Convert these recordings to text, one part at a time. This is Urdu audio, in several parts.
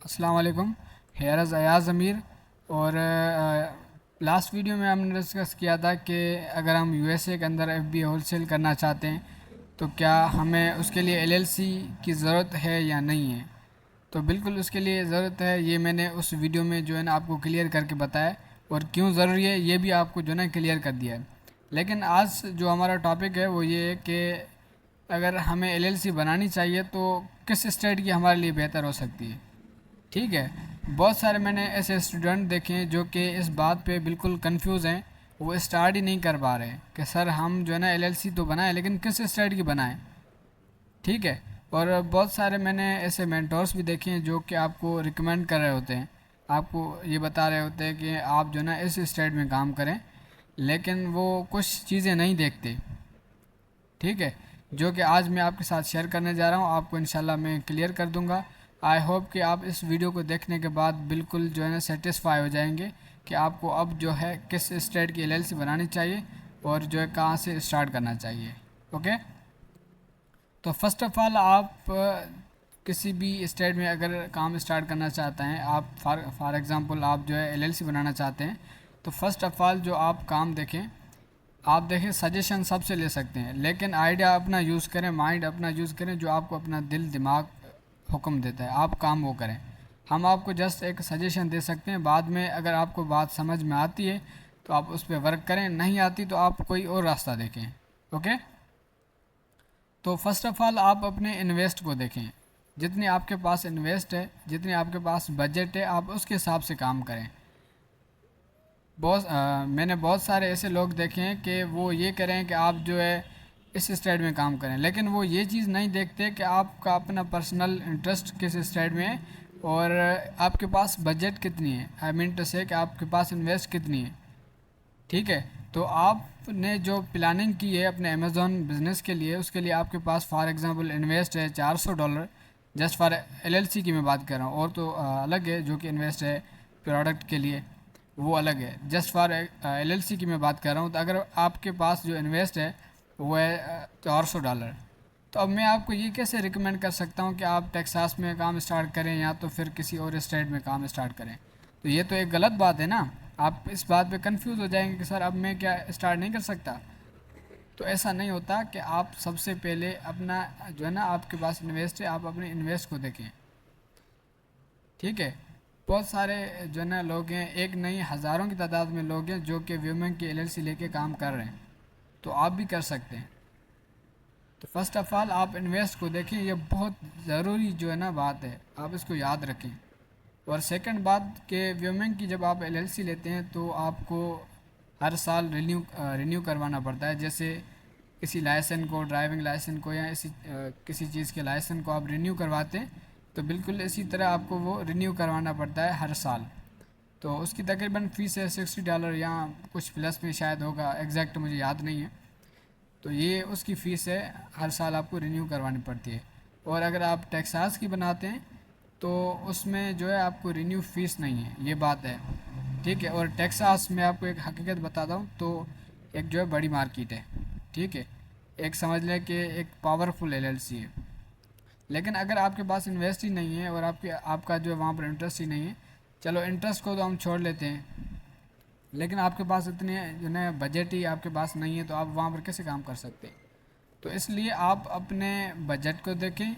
السلام علیکم. Here is Ayaz Amir. اور لاسٹ ویڈیو میں ہم نے ڈسکس کیا تھا کہ اگر ہم یو ایس اے کے اندر ایف بی ہول سیل کرنا چاہتے ہیں تو کیا ہمیں اس کے لیے ایل ایل سی کی ضرورت ہے یا نہیں ہے. تو بالکل اس کے لیے ضرورت ہے. یہ میں نے اس ویڈیو میں جو ہے نا آپ کو کلیئر کر کے بتایا، اور کیوں ضروری ہے یہ بھی آپ کو جو ہے نا کلیئر کر دیا ہے. لیکن آج جو ہمارا ٹاپک ہے وہ یہ ہے کہ اگر ہمیں ایل ایل سی بنانی چاہیے تو کس اسٹیٹ کی ہمارے لیے بہتر ہو سکتی ہے. ٹھیک ہے. بہت سارے میں نے ایسے اسٹوڈنٹ دیکھے ہیں جو کہ اس بات پہ بالکل کنفیوز ہیں. وہ اسٹارٹ ہی نہیں کر پا رہے کہ سر ہم جو ہے نا ایل ایل سی تو بنائیں لیکن کس اسٹیٹ کی بنائیں. ٹھیک ہے. اور بہت سارے میں نے ایسے مینٹورس بھی دیکھے ہیں جو کہ آپ کو ریکمینڈ کر رہے ہوتے ہیں، آپ کو یہ بتا رہے ہوتے ہیں کہ آپ جو ہے نا اس اسٹیٹ میں کام کریں، لیکن وہ کچھ چیزیں نہیں دیکھتے. ٹھیک ہے. جو کہ آج میں آپ کے ساتھ شیئر کرنے جا رہا ہوں، آپ کو انشاءاللہ میں کلیئر کر دوں گا. آئی ہوپ کہ آپ اس ویڈیو کو دیکھنے کے بعد بالکل جو ہے نا سیٹسفائی ہو جائیں گے کہ آپ کو اب جو ہے کس اسٹیٹ کی ایل ایل سی بنانی چاہیے اور جو ہے کہاں سے اسٹارٹ کرنا چاہیے. اوکے. تو فرسٹ آف آل آپ کسی بھی اسٹیٹ میں اگر کام اسٹارٹ کرنا چاہتے ہیں، آپ فار ایگزامپل آپ جو ہے ایل ایل سی بنانا چاہتے ہیں، تو فرسٹ آف آل جو آپ کام دیکھیں، آپ دیکھیں سجیشن سب سے لے سکتے ہیں لیکن آئیڈیا اپنا یوز کریں، مائنڈ اپنا یوز کریں. جو آپ کو اپنا دل دماغ حکم دیتا ہے آپ کام وہ کریں. ہم آپ کو جسٹ ایک سجیشن دے سکتے ہیں، بعد میں اگر آپ کو بات سمجھ میں آتی ہے تو آپ اس پہ ورک کریں، نہیں آتی تو آپ کوئی اور راستہ دیکھیں. اوکے. تو فرسٹ آف آل آپ اپنے انویسٹ کو دیکھیں. جتنی آپ کے پاس انویسٹ ہے، جتنی آپ کے پاس بجٹ ہے، آپ اس کے حساب سے کام کریں. میں نے بہت سارے ایسے لوگ دیکھے ہیں کہ وہ یہ کریں کہ آپ جو ہے اس اسٹیٹ میں کام کریں، لیکن وہ یہ چیز نہیں دیکھتے کہ آپ کا اپنا پرسنل انٹرسٹ کس اسٹیٹ میں ہے اور آپ کے پاس بجٹ کتنی ہے. آئی مین ٹو سے کہ آپ کے پاس انویسٹ کتنی ہے. ٹھیک ہے. تو آپ نے جو پلاننگ کی ہے اپنے امیزون بزنس کے لیے، اس کے لیے آپ کے پاس فار ایگزامپل انویسٹ ہے $400. Just for L L C کی میں بات کر رہا ہوں، اور تو الگ ہے جو کہ انویسٹ ہے پروڈکٹ کے لیے، وہ الگ ہے. Just for L L C کی میں بات کر رہا ہوں. تو اگر آپ کے پاس جو انویسٹ ہے وہ ہے $400، تو اب میں آپ کو یہ کیسے ریکمینڈ کر سکتا ہوں کہ آپ ٹیکساس میں کام اسٹارٹ کریں یا تو پھر کسی اور اسٹیٹ میں کام اسٹارٹ کریں. تو یہ تو ایک غلط بات ہے نا. آپ اس بات پہ کنفیوز ہو جائیں گے کہ سر اب میں کیا اسٹارٹ نہیں کر سکتا. تو ایسا نہیں ہوتا کہ آپ سب سے پہلے اپنا جو ہے نا آپ کے پاس انویسٹ ہے، آپ اپنے انویسٹ کو دیکھیں. ٹھیک ہے. بہت سارے جو ہے نا لوگ ہیں، ایک نہیں ہزاروں کی تعداد میں لوگ ہیں جو کہ ویومن کی ایل ایل سی لے کے کام کر رہے ہیں. تو آپ بھی کر سکتے ہیں. تو فرسٹ آف آل آپ انویسٹ کو دیکھیں، یہ بہت ضروری جو ہے نا بات ہے، آپ اس کو یاد رکھیں. اور سیکنڈ بات کہ ویومن کی جب آپ ایل ایل سی لیتے ہیں تو آپ کو ہر سال رینیو کروانا پڑتا ہے. جیسے کسی لائسن کو، ڈرائیونگ لائسن کو یا کسی چیز کے لائسن کو آپ رینیو کرواتے ہیں، تو بالکل اسی طرح آپ کو وہ رینیو کروانا پڑتا ہے ہر سال. تو اس کی تقریباً فیس ہے $60 یا کچھ پلس میں شاید ہوگا، ایگزیکٹ مجھے یاد نہیں ہے. تو یہ اس کی فیس ہے، ہر سال آپ کو رینیو کروانی پڑتی ہے. اور اگر آپ ٹیکساس کی بناتے ہیں تو اس میں جو ہے آپ کو رینیو فیس نہیں ہے، یہ بات ہے. ٹھیک ہے. اور ٹیکساس میں آپ کو ایک حقیقت بتاتا ہوں، تو ایک جو ہے بڑی مارکیٹ ہے. ٹھیک ہے. ایک سمجھ لیں کہ ایک پاورفل ایل ایل سی ہے. لیکن اگر آپ کے پاس انویسٹ ہی نہیں ہے اور آپ کا جو ہے وہاں پر انٹرسٹ ہی نہیں ہے، چلو انٹرسٹ کو تو ہم چھوڑ لیتے ہیں، لیکن آپ کے پاس اتنے جو ہے بجٹ ہی آپ کے پاس نہیں ہے تو آپ وہاں پر کیسے کام کر سکتے ہیں. تو اس لیے آپ اپنے بجٹ کو دیکھیں،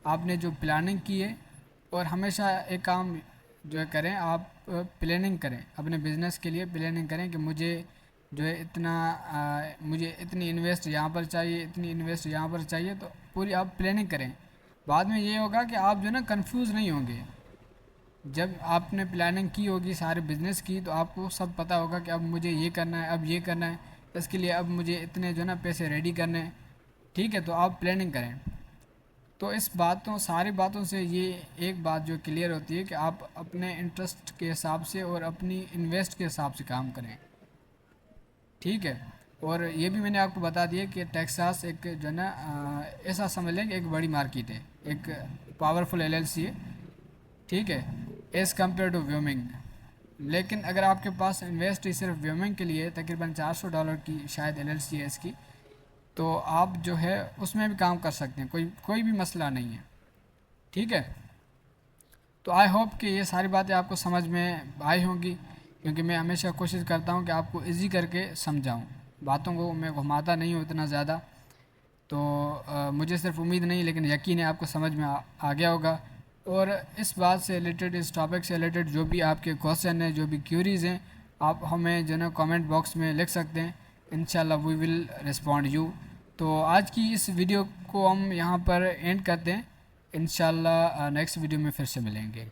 آپ نے جو پلاننگ کی ہے. اور ہمیشہ ایک کام جو ہے کریں، آپ پلاننگ کریں اپنے بزنس کے لیے. پلاننگ کریں کہ مجھے جو ہے مجھے اتنی انویسٹ یہاں پر چاہیے، اتنی انویسٹ یہاں پر چاہیے. تو پوری آپ پلاننگ کریں. بعد میں یہ ہوگا کہ آپ جو ہے نا کنفیوز نہیں ہوں گے. جب آپ نے پلاننگ کی ہوگی سارے بزنس کی تو آپ کو سب پتہ ہوگا کہ اب مجھے یہ کرنا ہے، اب یہ کرنا ہے، اس کے لیے اب مجھے اتنے جو ہے نا پیسے ریڈی کرنے ہیں. ٹھیک ہے. تو آپ پلاننگ کریں. تو اس ساری باتوں سے یہ ایک بات جو کلیئر ہوتی ہے کہ آپ اپنے انٹرسٹ کے حساب سے اور اپنی انویسٹ کے حساب سے کام کریں. ٹھیک ہے. اور یہ بھی میں نے آپ کو بتا دیا کہ ٹیکساس ایک جو ہے نا ایسا سمجھ لیں کہ ایک بڑی مارکیٹ ہے، ایک پاورفل ایل ایل سی ہے. ٹھیک ہے. As compare to Wyoming. لیکن اگر آپ کے پاس انویسٹ ہی صرف ویومنگ کے لیے تقریباً $400 کی شاید ایل ایل سی ہے اس کی، تو آپ جو ہے اس میں بھی کام کر سکتے ہیں، کوئی بھی مسئلہ نہیں ہے. ٹھیک ہے. تو آئی ہوپ کہ یہ ساری باتیں آپ کو سمجھ میں آئی ہوں گی، کیونکہ میں ہمیشہ کوشش کرتا ہوں کہ آپ کو ایزی کر کے سمجھاؤں، باتوں کو میں گھماتا نہیں ہوں اتنا زیادہ. تو مجھے صرف امید نہیں لیکن یقین ہے آپ کو سمجھ میں آ گیا ہوگا. اور اس بات سے ریلیٹڈ، اس ٹاپک سے ریلیٹڈ جو بھی آپ کے کوسچن ہیں، جو بھی کیوریز ہیں، آپ ہمیں جو ہے کامنٹ باکس میں لکھ سکتے ہیں. انشاءاللہ وی ول رسپونڈ یو. تو آج کی اس ویڈیو کو ہم یہاں پر اینڈ کرتے ہیں. انشاءاللہ نیکسٹ ویڈیو میں پھر سے ملیں گے.